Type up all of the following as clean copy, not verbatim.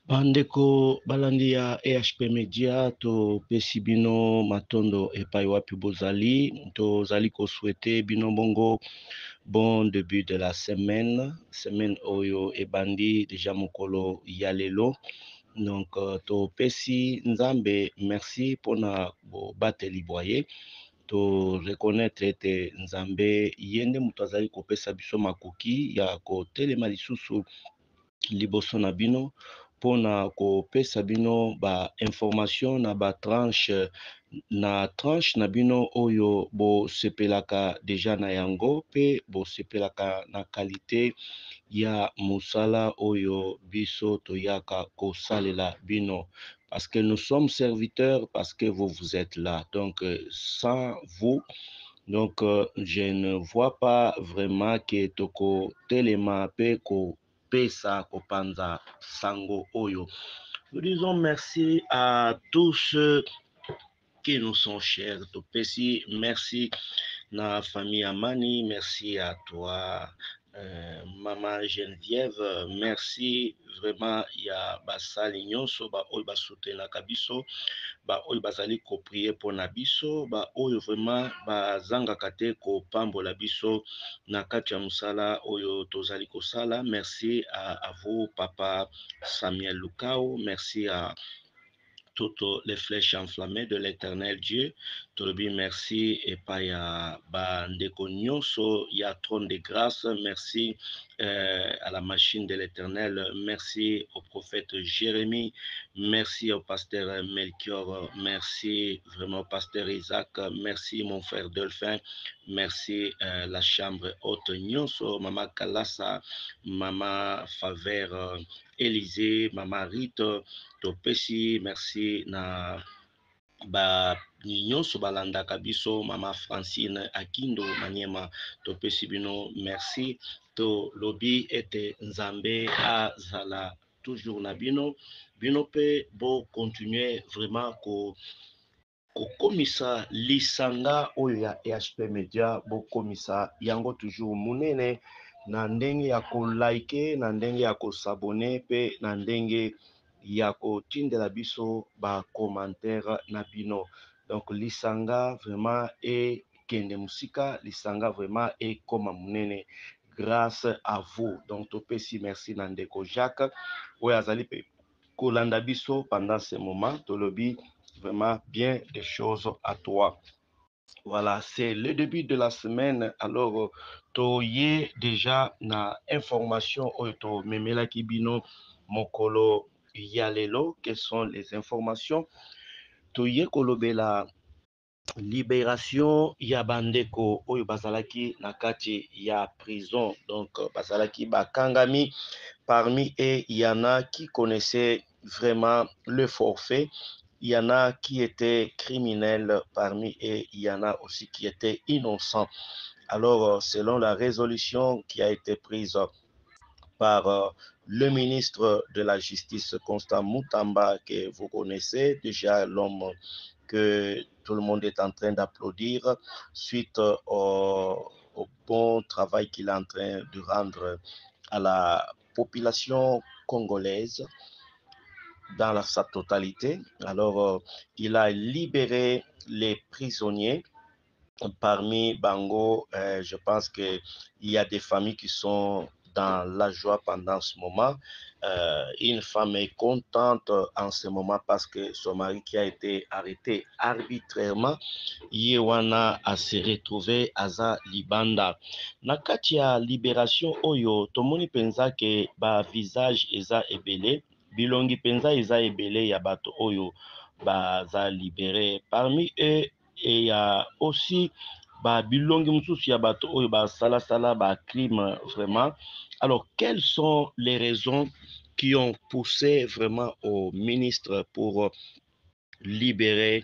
Bandeko balandi ya EHP Media to pesi bino matondo epai wapi bozali tozali ko souhaiter bino bongo bon début de la semaine oyo ebandi déjà mokolo ya lelo. Donc to pesi nzambe merci pona bo bateli boye to reconnaître ete nzambe yende muto azali kopesa biso makoki ya kotelema lisusu liboso na bino mpona kopesa bino ba information na tranche na bino oyo bosepelaka deja na yango pe bosepelaka na kalite ya mosala oyo biso toyaka kosalela bino parce que nous sommes serviteurs parce que vous êtes là donc sans vous. Donc, je ne vois pas vraiment que toko telema pe ko pesa ko panza sango oyo. Nous disons merci à tous ceux qui nous sont chers. Topesi, merci na famille Amani, merci à toi, Maman Geneviève, merci vraiment ya basali nyonso ba oyo basutenaka biso ba oyo bazali koprie mpona biso ba oyo vraiment bazangaka te kopambola biso na kati ya mosala oyo tozali kosala. Merci à vous papa Samuel Lukao, merci à toutes les flèches enflammées de l'éternel Dieu. Tolobi merci et pas ya bandeko nyonso ya trône de grâce. Merci à la machine de l'éternel. Merci au prophète Jérémie. Merci au pasteur Melchior. Merci vraiment au pasteur Isaac. Merci mon frère Dolphin. Merci la chambre haute nyonso. Mama Kalasa, Mama Favère, Élysée, Mama Rite. Topesi merci na ba nyonso balandaka biso mama Francine Akindo Maniema topesi bino merci to lobi ete nzambe azala toujours na bino bino pe bo continuer vraiment kokomisa lisanga oyo ya EHP Media bokomisa yango toujours munene na ndenge ya kolike na ndenge ya kosabone pe na ndenge ya kotindela biso ba commentaire na bino. Donc lisanga vraiment ekende musika, lisanga vraiment ekoma munene grâce à vous. Donc topesi merci na ndeko Jacques oyo azali pe kolanda biso pendant ce moment tolobi vraiment bien des choses à toi. Voilà, c'est le début de la semaine. Alors, toye déjà na information oyo memela kibino mokolo yalelo. Quelles sont les informations? Toye kolobela libération ya bandeko oyo bazalaki na kati ya prison. Donc, bazalaki bakangami. Parmi eux, il y en a qui connaissaient vraiment le forfait. Il y en a qui étaient criminels parmi eux, il y en a aussi qui étaient innocents. Alors, selon la résolution qui a été prise par le ministre de la Justice, Constant Moutamba, que vous connaissez déjà, l'homme que tout le monde est en train d'applaudir suite au bon travail qu'il est en train de rendre à la population congolaise dans sa totalité. Alors, il a libéré les prisonniers. Parmi Bango, je pense qu'il y a des familles qui sont dans la joie pendant ce moment. Une femme est contente en ce moment parce que son mari qui a été arrêté arbitrairement, Yewana a se retrouvé Aza Libanda. Nakati ya libération oyo, tomoni penza ke ba visage eza ebele, bilongi penza eza ebele ya bato oyo baza libéré. Parmi eux, et il y a aussi bilongi mususu ya bato oyo basala ba crime vraiment. Alors, quelles sont les raisons qui ont poussé vraiment au ministre pour libérer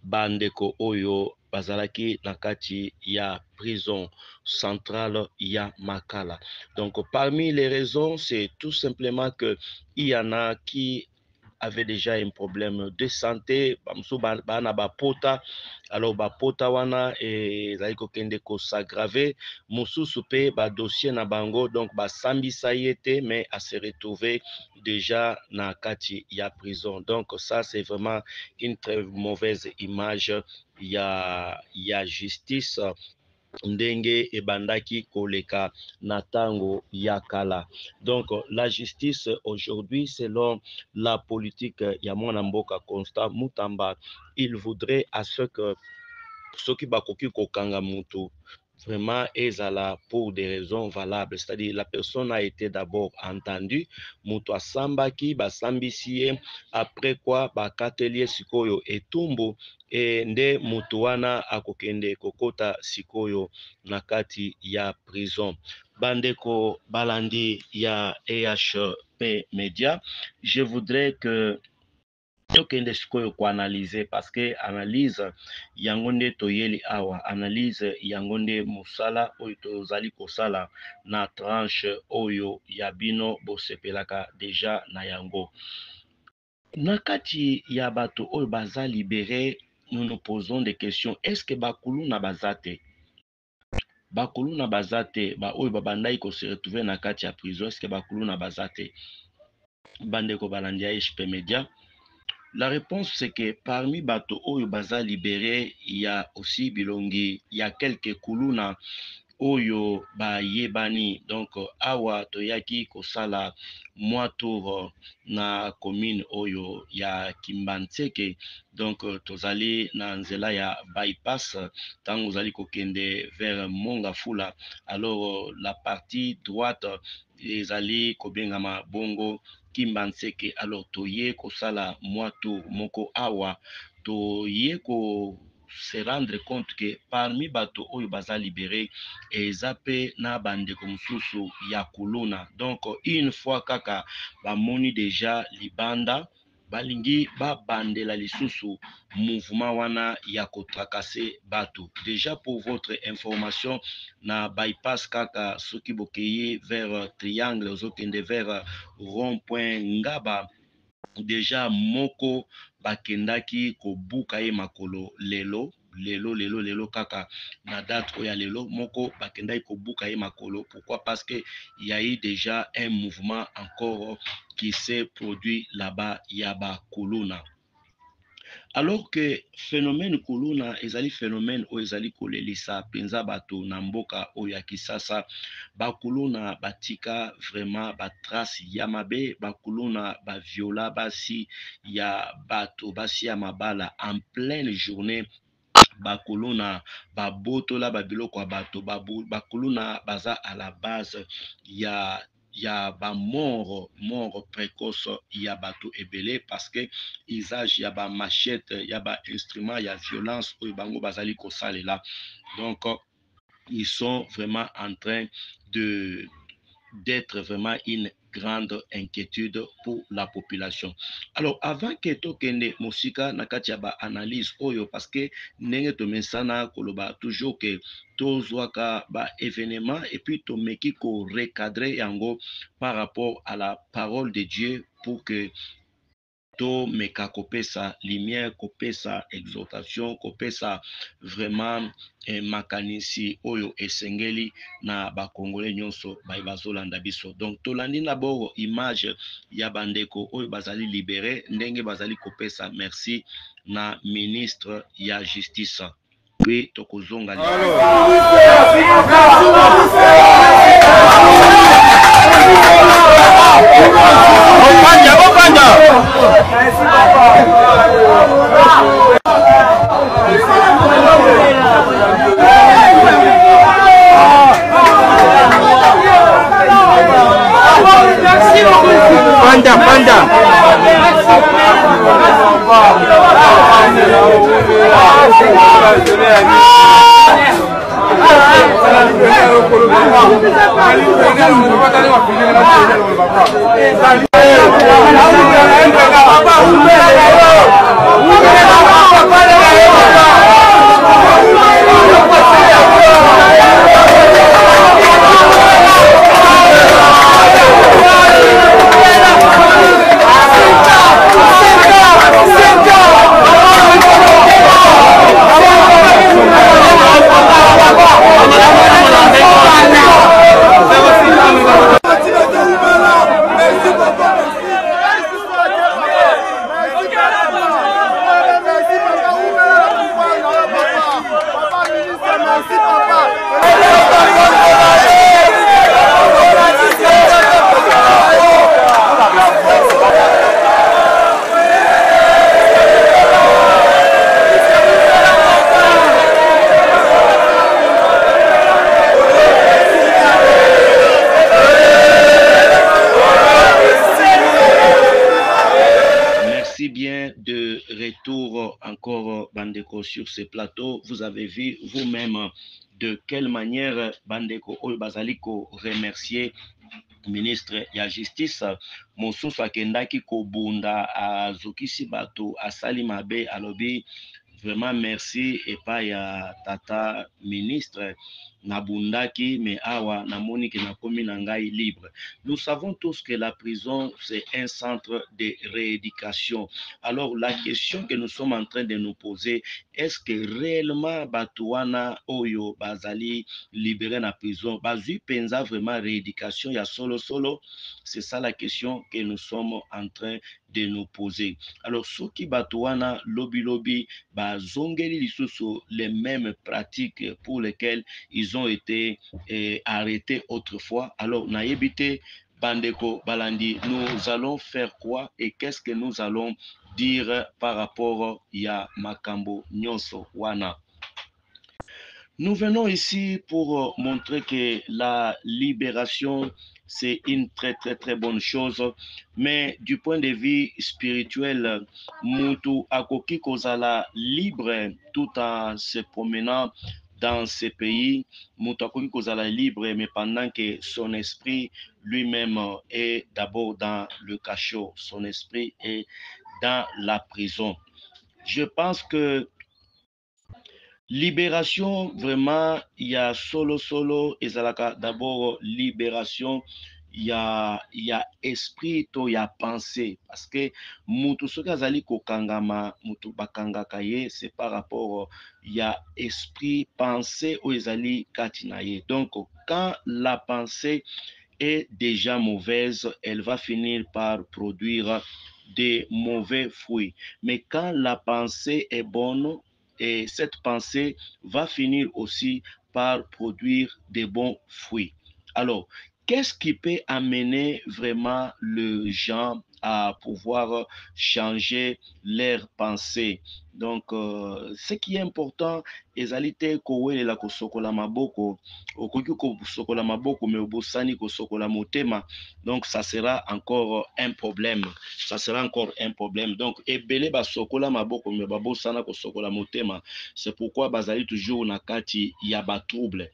bandeko oyo bazalaki na kati ya prison centrale ya Makala? Donc, parmi les raisons, c'est tout simplement que il y en a qui avait déjà un problème de santé, bamusu bana bapota, alors bapota wana ezali kokende ko s'aggraver, mosusu pe ba dossier na bango, donc basambisa ye te, mais à se retrouver déjà na kati ya prison. Donc ça c'est vraiment une très mauvaise image ya justice ndenge ebandaki koleka na tango ya kala. Donc la justice aujourd'hui, selon la politique ya mwana mboka Constant Mutamba, il voudrait à ce que soki bakoki kokanga mutu vraiment ezala pour des raisons valables, c'est-à-dire la personne a été d'abord entendue, mutu asambaki basambisi ye, après quoi bakateli sikoyo etumbu nde mutu wana akokende kokota sikoyo na kati ya prison. Bandeko balandi ya EHP Media, je voudrais que tokende sikoyo ko analyser, parce que analyse yango nde toyeli awa, analyse yango nde musala oyo tozali kosala na tranche oyo ya bino bosepelaka deja na yango. Na kati ya bato oyo baza libéré, nous nous posons des questions. Est-ce que bakulu na bazate? Bakulu na bazate, ba oyo babandai ko se retrouver na kati ya prison, est-ce que bakulu na bazate? Bandeko balandi ya EHP Media. La réponse c'est que parmi bato oyo baza libéré, il y a aussi bilongi, il y a quelques kuluna oyo ba yebani. Donc awa toyaki kosala mwa tour na commune oyo ya Kimbantseke, donc tozali na nzela ya bypass tango zali kokende vers Mongafula. Alors la partie droite ezali kobengama bongo Kimbantseke. Alors toye kosala mwa tour moko awa, toye ko se rendre compte que parmi bato oyo baza libéré eza pe na bandeko mosusu ya kuluna. Donc une fois kaka bamoni déjà libanda, balingi babandela lisusu mouvement wana ya kotrakase bato. Déjà pour votre information, na bypass kaka soki bokeye vers triangle ozokende vers rond-point Ngaba, déjà moko bakendaki kobuka ye makolo lelo kaka na date oya lelo moko bakendaki kobuka ye makolo. Pourquoi? Parce que il y a eu déjà un mouvement encore qui s'est produit là-bas ya ba kuluna. Alors que phénomène kuluna ezali phénomène oyo ezali kolelisa penza bato na mboka oyo ya Kisasa. Bakuluna batika vraiment batrace ya mabe, bakuluna baviola basi ya bato, basi ya mabala en pleine journée, bakuluna babotola babiloko ya bato, bakuluna baza à la base ya ba mort précoce ya bato ebele, parce que usage ya ba machette ya ba instrument ya violence oyo bango bazali kosalela. Donc ils sont vraiment en train d'être vraiment une grande inquiétude pour la population. Alors avant que tokende mosika na kati ya ba analyse oyo, parce que ndenge tomesana koloba toujours que tozwaka ba événement et puis tomeki ko recadrer yango par rapport à la parole de Dieu, pour que to meka kopesa lumière, kopesa exhortation, kopesa vraiment makanisi oyo esengeli na bakongole nyonso bazolanda biso. Donc tolandi na boro image ya bandeko oyo bazali libéré, ndenge bazali kopesa merci na ministre ya justice. Puis tokozonga Merci bien de retour encore, Bandeko, sur ce plateau. Vous avez vu vous-même de quelle manière Bandeko Oyo Bazaliko remercier ministre ya justice mosusu akendaki kobunda azokisi bato asali mabe alobi vraiment merci epai ya tata ministre nabundaki me awa namoni ke nakomi na ngai libre. Nous savons tous que la prison c'est un centre de rééducation. Alors la question que nous sommes en train de nous poser, est-ce que réellement bato wana oyo bazali libéré na prison bazui penza vraiment rééducation ya solo solo? C'est ça la question que nous sommes en train de nous poser. Alors soki bato wana lobi lobi bazongeli lisusu les mêmes pratiques pour lesquelles ils ont été arrêtés autrefois, alors naïbité Bandeko Balandi, nous allons faire quoi et qu'est-ce que nous allons dire par rapport ya makambo nyonso wana? Nous venons ici pour montrer que la libération, c'est une très bonne chose, mais du point de vue spirituel, Mutu Akoki Kozala libre tout en se promenant dans ces pays, Mutu Akoki Kozala libre, mais pendant que son esprit lui-même est d'abord dans le cachot, son esprit est dans la prison. Je pense que libération, vraiment, il y a solo, et ça d'abord libération, il y a esprit, il y a pensée. Parce que mutu soki azali kokangama, mutu bakangaka ye, c'est par rapport, il y a esprit, pensée, ou ezali kati na ye. Donc, quand la pensée est déjà mauvaise, elle va finir par produire des mauvais fruits. Mais quand la pensée est bonne, et cette pensée va finir aussi par produire des bons fruits. Alors, qu'est-ce qui peut amener vraiment le gens à pouvoir changer leur pensée? Donc, ce qui est important, ezalité kowelela kosokola maboko, okoki kosokola maboko mais obosani kosokola motema. Donc, ça sera encore un problème. Ça sera encore un problème. Donc, ebele basokola maboko mais babosana kosokola motema. C'est pourquoi bazali toujours na kati ya ba trouble.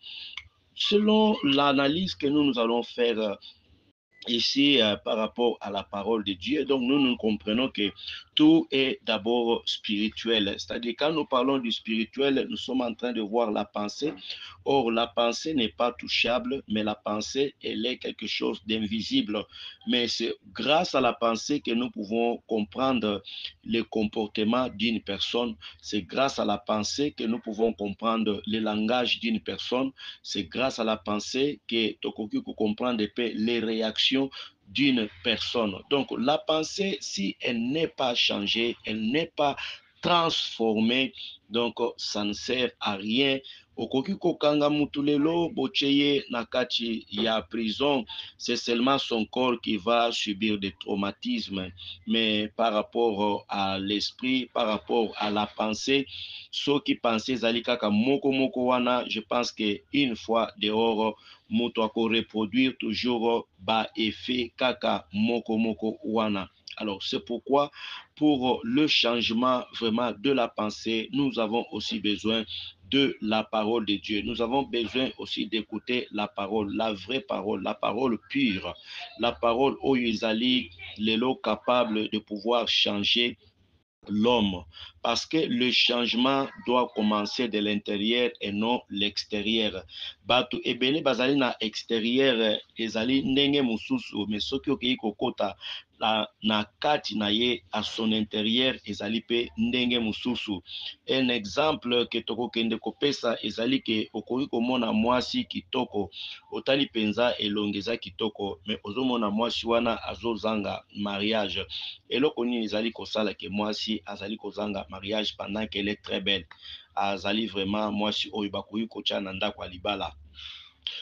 Selon l'analyse que nous allons faire ici par rapport à la parole de Dieu, donc nous comprenons que tout est d'abord spirituel. C'est-à-dire quand nous parlons du spirituel, nous sommes en train de voir la pensée. Or, la pensée n'est pas touchable, mais la pensée, elle est quelque chose d'invisible. Mais c'est grâce à la pensée que nous pouvons comprendre le comportement d'une personne. C'est grâce à la pensée que nous pouvons comprendre le langage d'une personne. C'est grâce à la pensée que Tokoki peut comprendre les réactions d'une personne. Donc la pensée, si elle n'est pas changée, elle n'est pas transformée, donc ça ne sert à rien. Okoki kokanga mutulelo bocheye nakati ya prison, c'est seulement son corps qui va subir des traumatismes, mais par rapport à l'esprit, par rapport à la pensée, ceux qui pensaient zali kaka moko moko wana, je pense que une fois dehors, moto ako reproduire toujours ba effet kaka moko moko wana. Alors c'est pourquoi pour le changement vraiment de la pensée, nous avons aussi besoin de la parole de Dieu. Nous avons besoin aussi d'écouter la parole, la vraie parole, la parole pure, la parole oyezali lelo capable de pouvoir changer l'homme, parce que le changement doit commencer de l'intérieur et non l'extérieur. Bato ebele bazali na extérieur ezali ndenge mususu, mais soki okei kokota na kati na ye à son intérieur ezali pe ndenge mususu. Un exemple que tokokende kopesa ezali ke okoki komona mwasi kitoko, otali penza elongi eza kitoko, mais ozomona mwasi wana azozanga mariage. Eloko nini ezali kosala ke mwasi azali kozanga mariage pendant qu'elle est très belle. Azali vraiment, moi, si Oibakoui Kocha Nanda Kwalibala.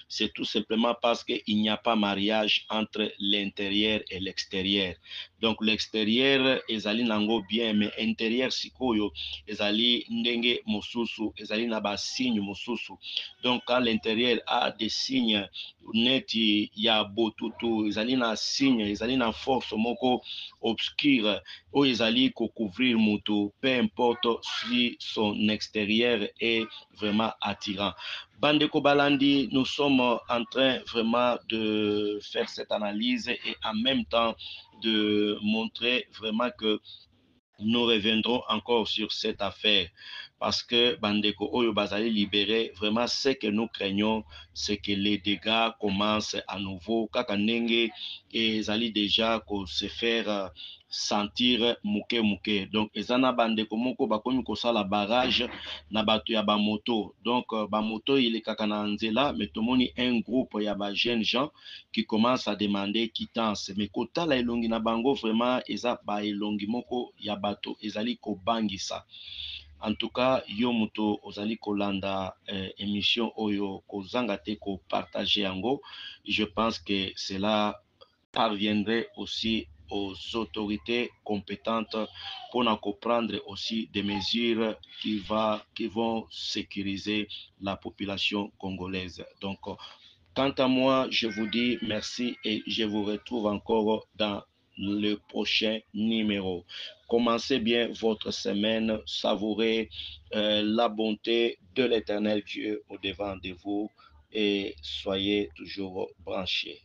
C'est tout simplement parce qu'il n'y a pas mariage entre l'intérieur et l'extérieur. Donc l'extérieur ezali nango bien, mais intérieur sikoyo ezali ndenge mosusu, ezali na ba signe mosusu. Donc quand l'intérieur a des signes neti ya botutu, ezali na signe, ezali na force moko obscure o ezali ko couvrir moto, peu importe si son extérieur est vraiment attirant. Bandeko Balandi, nous sommes en train vraiment de faire cette analyse et en même temps de montrer vraiment que nous reviendrons encore sur cette affaire parce que Bandeko Oyo Bazali libéré, vraiment ce que nous craignons, c'est que les dégâts commencent à nouveau. Kakanenge et Zali déjà qu'on se faire sentir mouke mouke. Donc ezana Bandeko moko bakomi kosala barrage na bato ya bamoto. Donc bamoto il est kakana nzela, mais tomoni un groupe ya ba jeunes gens qui commencent à demander quittance. Mais kota la elongi na bango vraiment eza ba elongi moko ya bato ezali kobangisa. En tout cas, yo muto ozali kolanda émission oyo kozanga te ko partager yango. Je pense que cela parviendrait aussi aux autorités compétentes pour en comprendre aussi des mesures qui vont sécuriser la population congolaise. Donc, quant à moi, je vous dis merci et je vous retrouve encore dans le prochain numéro. Commencez bien votre semaine, savourez la bonté de l'Éternel Dieu au devant de vous et soyez toujours branchés.